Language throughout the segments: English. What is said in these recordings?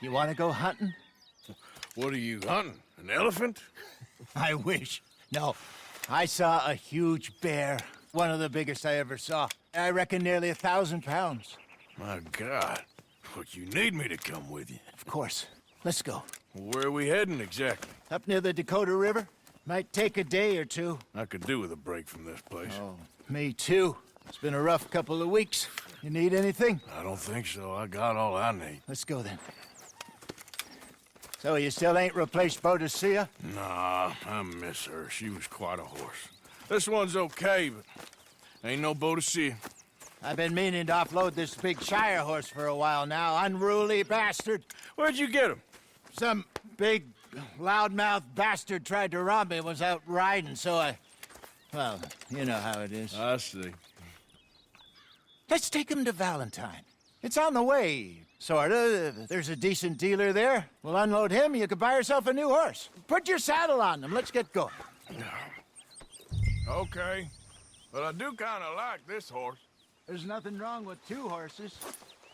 You want to go hunting? What are you hunting? An elephant? I wish. No, I saw a huge bear. One of the biggest I ever saw. I reckon nearly 1,000 pounds. My God. But you need me to come with you. Of course. Let's go. Where are we heading exactly? Up near the Dakota River. Might take a day or two. I could do with a break from this place. Oh, me too. It's been a rough couple of weeks. You need anything? I don't think so. I got all I need. Let's go then. So you still ain't replaced Hosea? Nah, I miss her. She was quite a horse. This one's okay, but ain't no boat to see. I've been meaning to offload this big Shire horse for a while now. Unruly bastard. Where'd you get him? Some big, loudmouth bastard tried to rob me and was out riding, so I... Well, you know how it is. I see. Let's take him to Valentine. It's on the way, sorta. There's a decent dealer there. We'll unload him, you can buy yourself a new horse. Put your saddle on them, let's get going. Okay. But I do kind of like this horse. There's nothing wrong with two horses.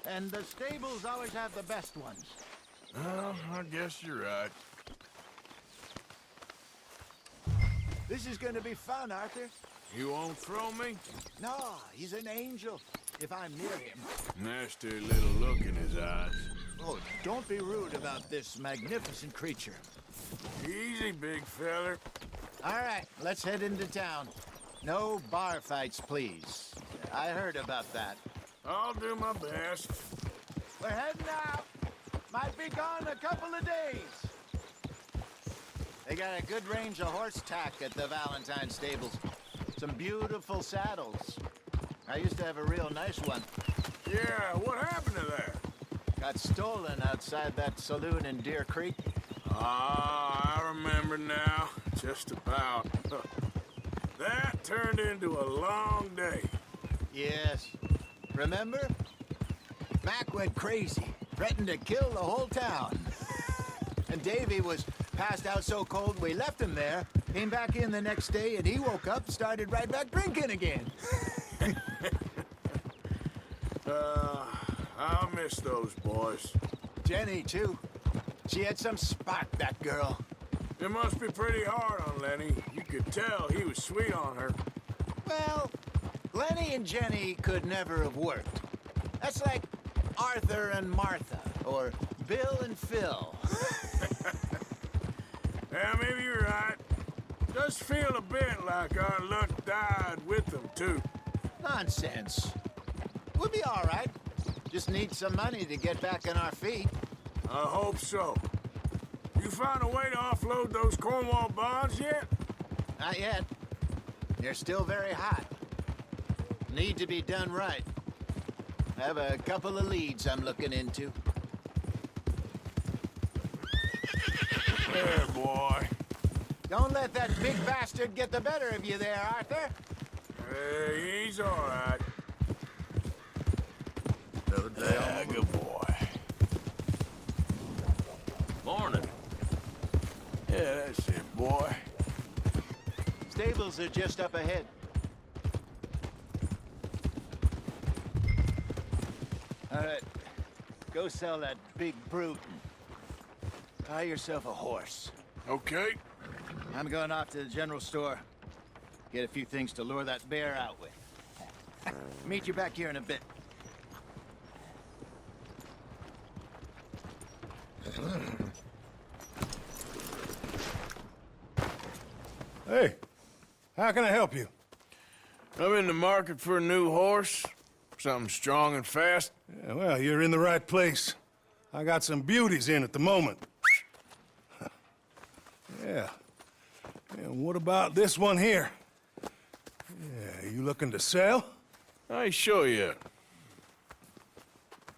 And the stables always have the best ones. Well, I guess you're right. This is gonna be fun, Arthur. You won't throw me? No, he's an angel, if I'm near him. Nasty little look in his eyes. Oh, don't be rude about this magnificent creature. Easy, big feller. All right, let's head into town. No bar fights, please. I heard about that. I'll do my best. We're heading out. Might be gone a couple of days. They got a good range of horse tack at the Valentine stables. Some beautiful saddles. I used to have a real nice one. Yeah, what happened to that? Got stolen outside that saloon in Deer Creek. Ah, I remember now. Just about. That turned into a long day. Yes. Remember? Mac went crazy, threatened to kill the whole town. And Davy was passed out so cold we left him there, came back in the next day, and he woke up, started right back drinking again. I'll miss those boys. Jenny, too. She had some spark, that girl. It must be pretty hard on Lenny. You could tell he was sweet on her. Well, Lenny and Jenny could never have worked. That's like Arthur and Martha, or Bill and Phil. Yeah, maybe you're right. Does feel a bit like our luck died with them, too. Nonsense. We'll be all right. Just need some money to get back on our feet. I hope so. You found a way to offload those Cornwall bonds yet? Not yet. They're still very hot. Need to be done right. I have a couple of leads I'm looking into. There, boy. Don't let that big bastard get the better of you there, Arthur. Hey, he's all right. Good boy. Morning. Yeah, that's it, boy. Stables are just up ahead. All right, go sell that big brute and buy yourself a horse. Okay. I'm going off to the general store. Get a few things to lure that bear out with. Meet you back here in a bit. Hey, how can I help you? I'm in the market for a new horse. Something strong and fast. Yeah, well, you're in the right place. I got some beauties in at the moment. Yeah. And what about this one here? Yeah, you looking to sell? I ain't sure yet.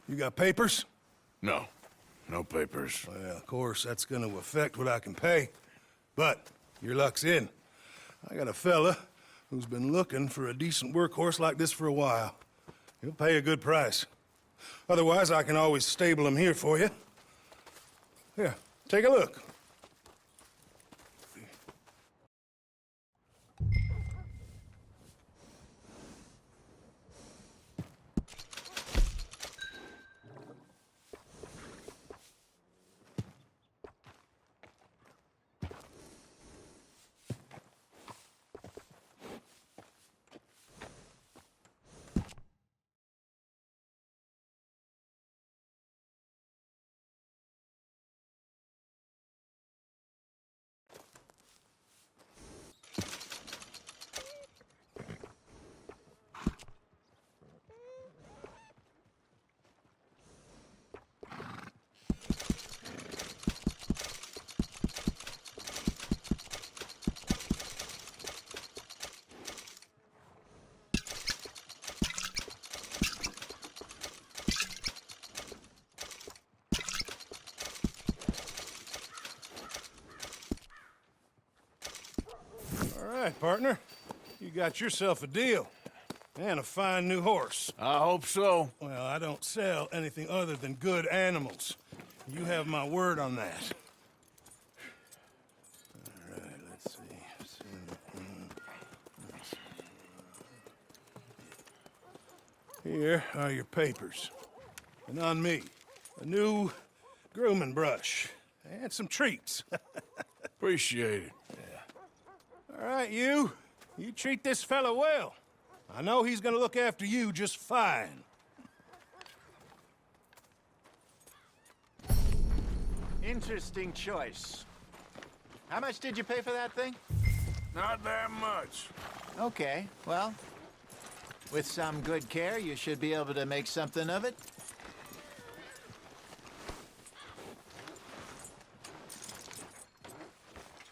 You got papers? No. No papers. Well, of course, that's gonna affect what I can pay. But your luck's in. I got a fella who's been looking for a decent workhorse like this for a while. He'll pay a good price. Otherwise, I can always stable him here for you. Here, take a look. right, partner. You got yourself a deal. And a fine new horse. I hope so. Well, I don't sell anything other than good animals. You have my word on that. All right, let's see. Here are your papers. And on me, a new grooming brush. And some treats. Appreciate it. All right, you. You treat this fella well. I know he's gonna look after you just fine. Interesting choice. How much did you pay for that thing? Not that much. Okay, well, with some good care, you should be able to make something of it.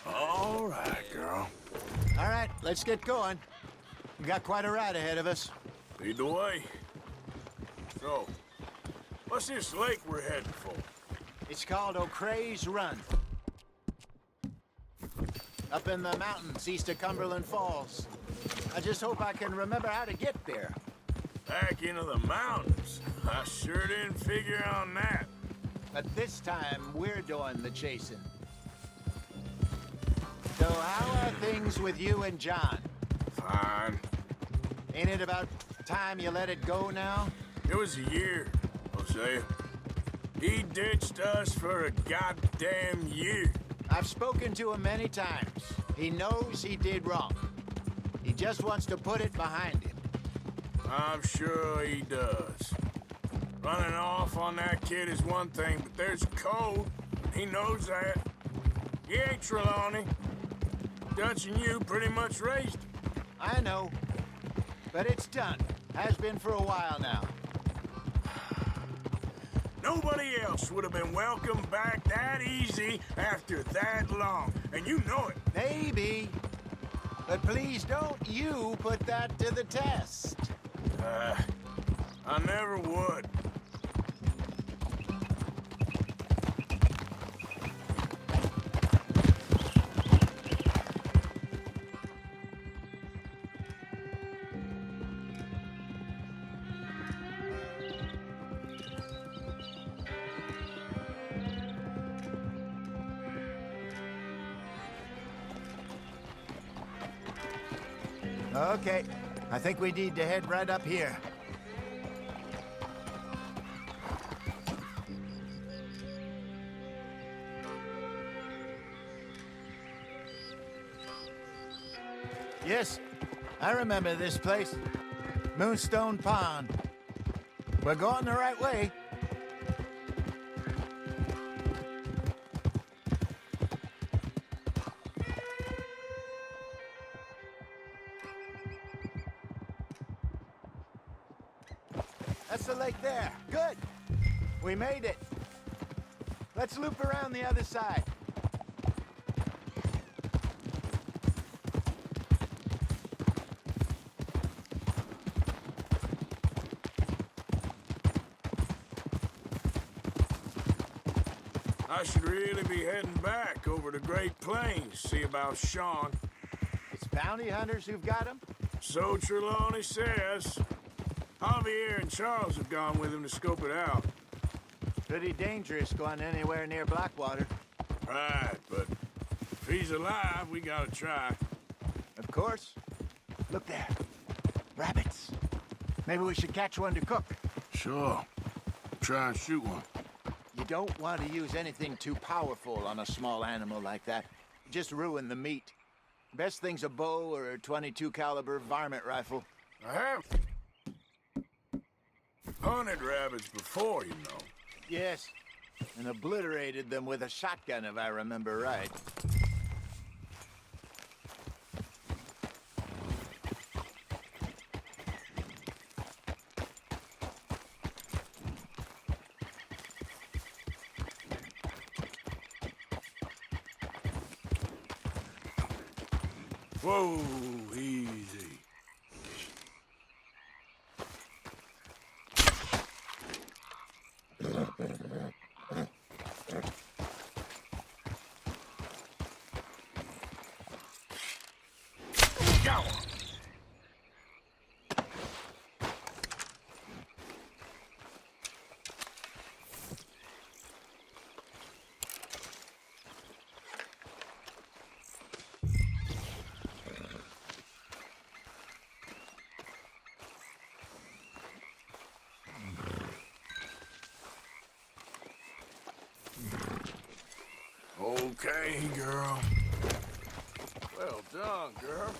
All right, girl. All right, let's get going. We got quite a ride ahead of us. Lead the way. So, what's this lake we're heading for? It's called O'Creagh's Run. Up in the mountains east of Cumberland Falls. I just hope I can remember how to get there. Back into the mountains. I sure didn't figure on that. But this time, we're doing the chasing. So how are things with you and John? Fine. Ain't it about time you let it go now? It was a year, Hosea. He ditched us for a goddamn year. I've spoken to him many times. He knows he did wrong. He just wants to put it behind him. I'm sure he does. Running off on that kid is one thing, but there's code. He knows that. He ain't Trelawney. Dutch and you pretty much raised him. I know. But it's done. Has been for a while now. Nobody else would have been welcomed back that easy after that long, and you know it. Maybe. But please don't you put that to the test. I never would. Okay. I think we need to head right up here. Yes, I remember this place. Moonstone Pond. We're going the right way. That's the lake there. Good. We made it. Let's loop around the other side. I should really be heading back over the Great Plains, see about Sean. It's bounty hunters who've got him? So Trelawney says. Javier and Charles have gone with him to scope it out. Pretty dangerous going anywhere near Blackwater. Right, but if he's alive, we gotta try. Of course. Look there. Rabbits. Maybe we should catch one to cook. Sure. Try and shoot one. You don't want to use anything too powerful on a small animal like that. Just ruin the meat. Best thing's a bow or a .22 caliber varmint rifle. I have hunted rabbits before, you know. Yes, and obliterated them with a shotgun, if I remember right. Whoa, easy. Okay, girl. Well done, girl.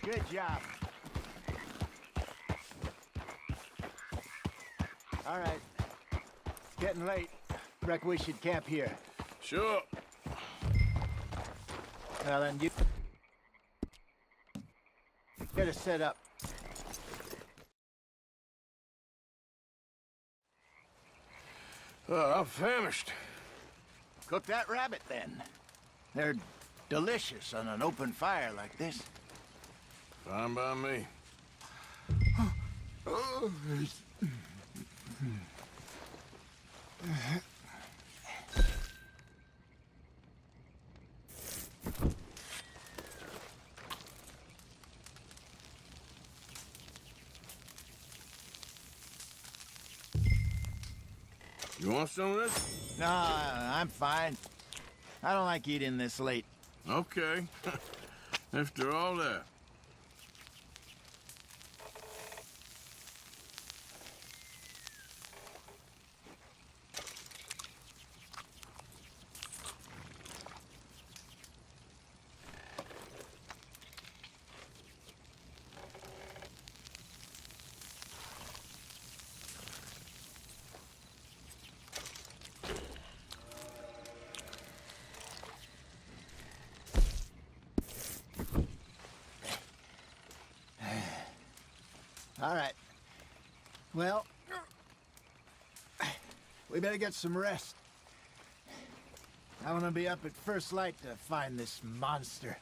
Good job. All right. Getting late. Reckon we should camp here. Sure. Well, then you get us set up. I'm famished. Cook that rabbit, then. They're delicious on an open fire like this. Fine by me. You want some of this? No, I'm fine. I don't like eating this late. Okay. After all that. All right. Well, we better get some rest. I want to be up at first light to find this monster.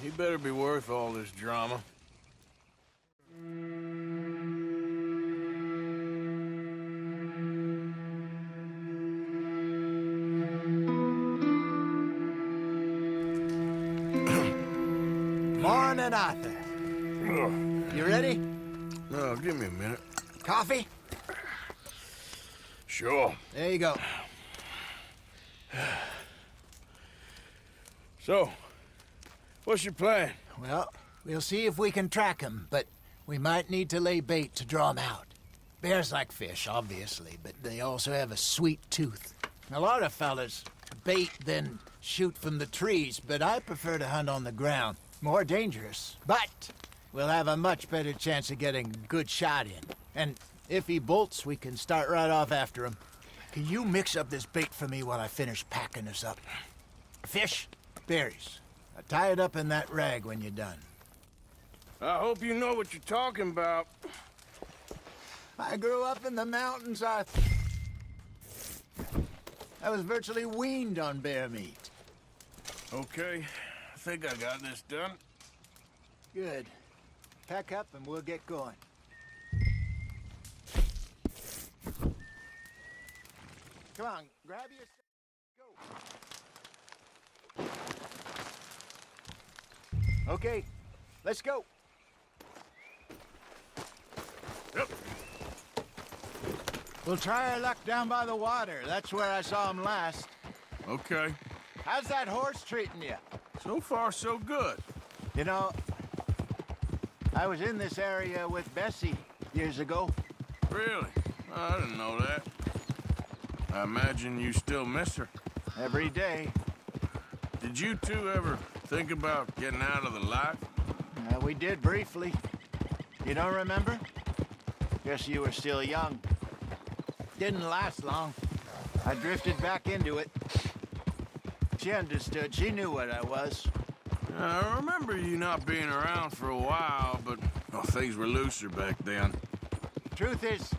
He better be worth all this drama. Morning, Arthur. You ready? No, give me a minute. Coffee? Sure. There you go. So, what's your plan? Well, we'll see if we can track him, but we might need to lay bait to draw him out. Bears like fish, obviously, but they also have a sweet tooth. A lot of fellas bait, then shoot from the trees, but I prefer to hunt on the ground. More dangerous, but we'll have a much better chance of getting a good shot in. And if he bolts, we can start right off after him. Can you mix up this bait for me while I finish packing this up? Fish, berries. Tie it up in that rag when you're done. I hope you know what you're talking about. I grew up in the mountains, I was virtually weaned on bear meat. Okay, I think I got this done. Good. Pack up and we'll get going. Come on, grab your... Go. Okay, let's go. Yep. We'll try our luck down by the water. That's where I saw him last. Okay. How's that horse treating you? So far, so good. You know, I was in this area with Bessie years ago. Really? I didn't know that. I imagine you still miss her. Every day. Did you two ever think about getting out of the life? We did briefly. You don't remember? Guess you were still young. Didn't last long. I drifted back into it. She understood. She knew what I was. I remember you not being around for a while, but things were looser back then. Truth is,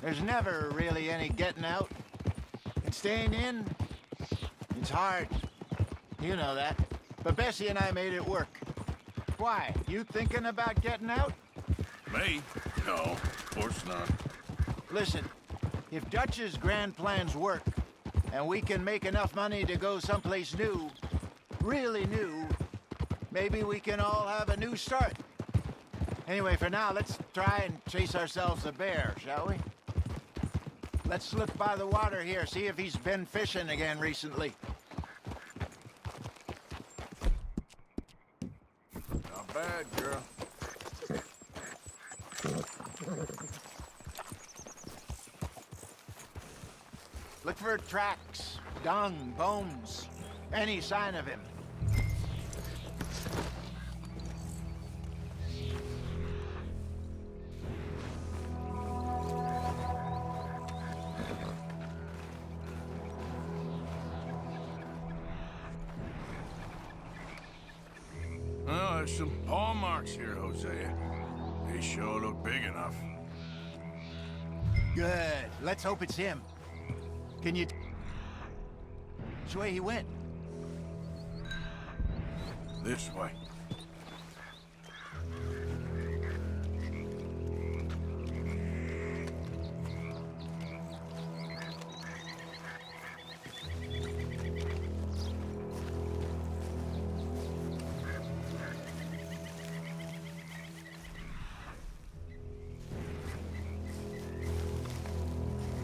there's never really any getting out. And staying in, it's hard. You know that. But Bessie and I made it work. Why? You thinking about getting out? Me? No, of course not. Listen, if Dutch's grand plans work, and we can make enough money to go someplace new, really new, maybe we can all have a new start. Anyway, for now, let's try and chase ourselves a bear, shall we? Let's look by the water here, see if he's been fishing again recently. Not bad, girl. Look for tracks, dung, bones, any sign of him. Well, there's some paw marks here, Hosea. They sure look big enough. Good. Let's hope it's him. Can you... Which way he went? This way.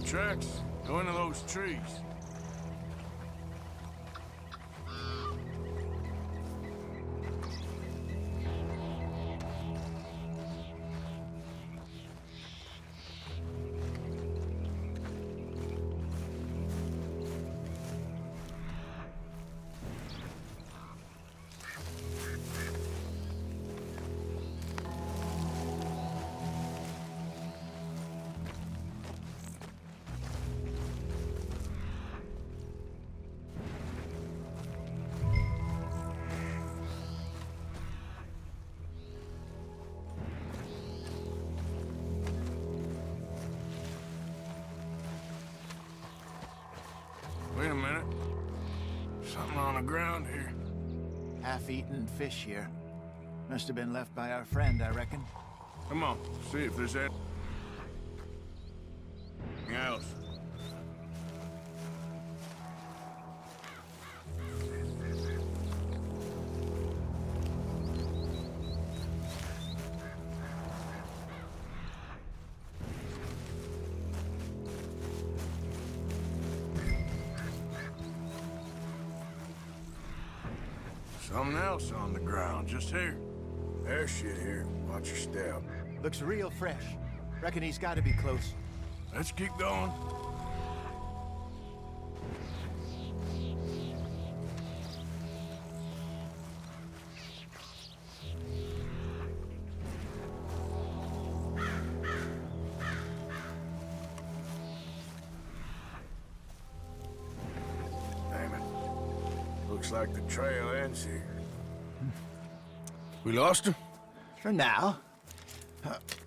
Tracks. Go into those trees. Wait a minute. Something on the ground here. Half-eaten fish here. Must have been left by our friend, I reckon. Come on, see if there's anything else. Something else on the ground, just here. There's shit here. Watch your step. Looks real fresh. Reckon he's got to be close. Let's keep going. Damn it. Looks like the trail ends here. We lost him? For now.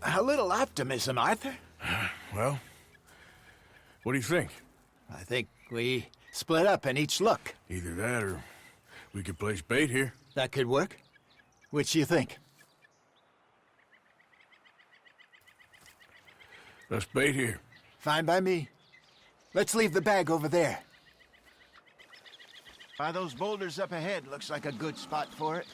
A little optimism, Arthur. Well, what do you think? I think we split up and each look. Either that or we could place bait here. That could work. Which do you think? Let's bait here. Fine by me. Let's leave the bag over there. By those boulders up ahead, looks like a good spot for it.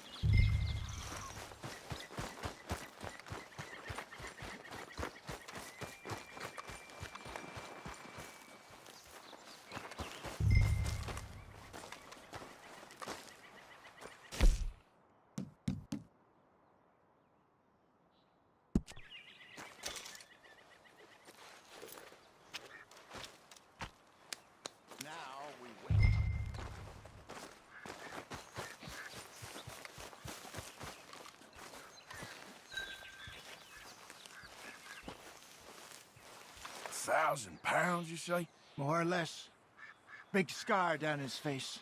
Now we wait. £1,000, you say? More or less. Big scar down his face.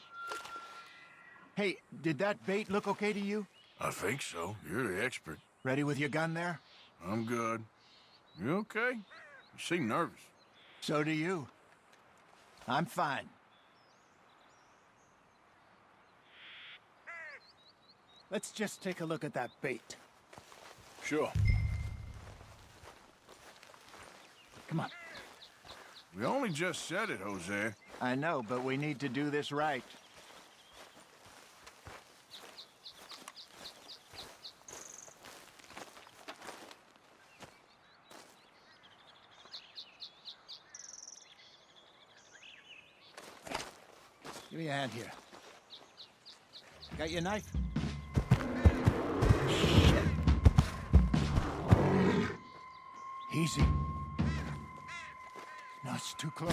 Hey, did that bait look okay to you? I think so. You're the expert. Ready with your gun there? I'm good. You okay? You seem nervous. So do you. I'm fine. Let's just take a look at that bait. Sure. Come on. We only just said it, Hosea. I know, but we need to do this right. Give me a hand here. Got your knife? Shit. Easy. No, it's too close.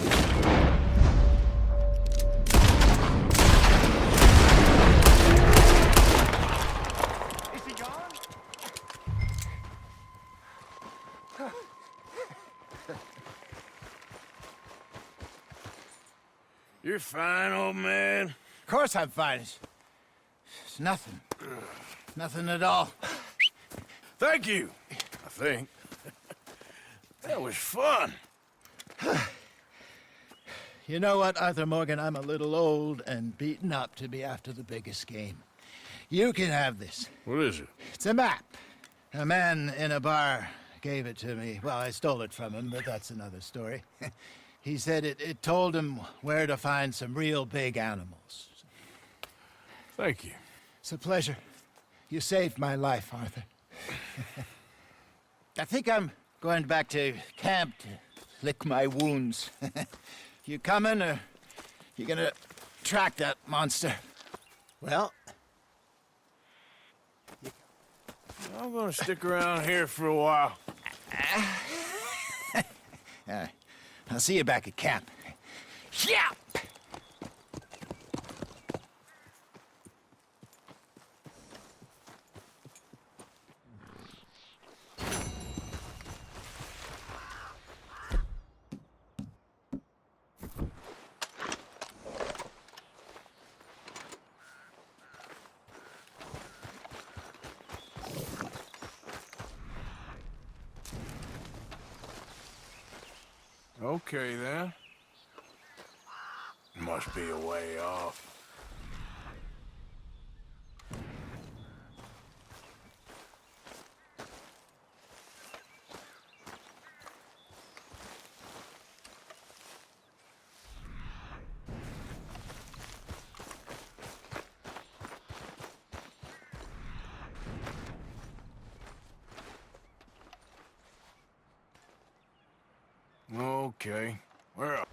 Is he gone? You're fine, old man. Of course I'm fine. It's nothing. Nothing at all. Thank you, I think. That was fun. You know what, Arthur Morgan? I'm a little old and beaten up to be after the biggest game. You can have this. What is it? It's a map. A man in a bar gave it to me. Well, I stole it from him, but that's another story. He said it told him where to find some real big animals. Thank you. It's a pleasure. You saved my life, Arthur. I think I'm going back to camp to lick my wounds. You coming, or you gonna track that monster? Well, I'm gonna stick around here for a while. I'll see you back at camp. Yeah! Okay, then. Must be a way off. Okay. Where?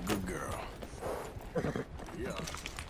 Good girl. Yeah.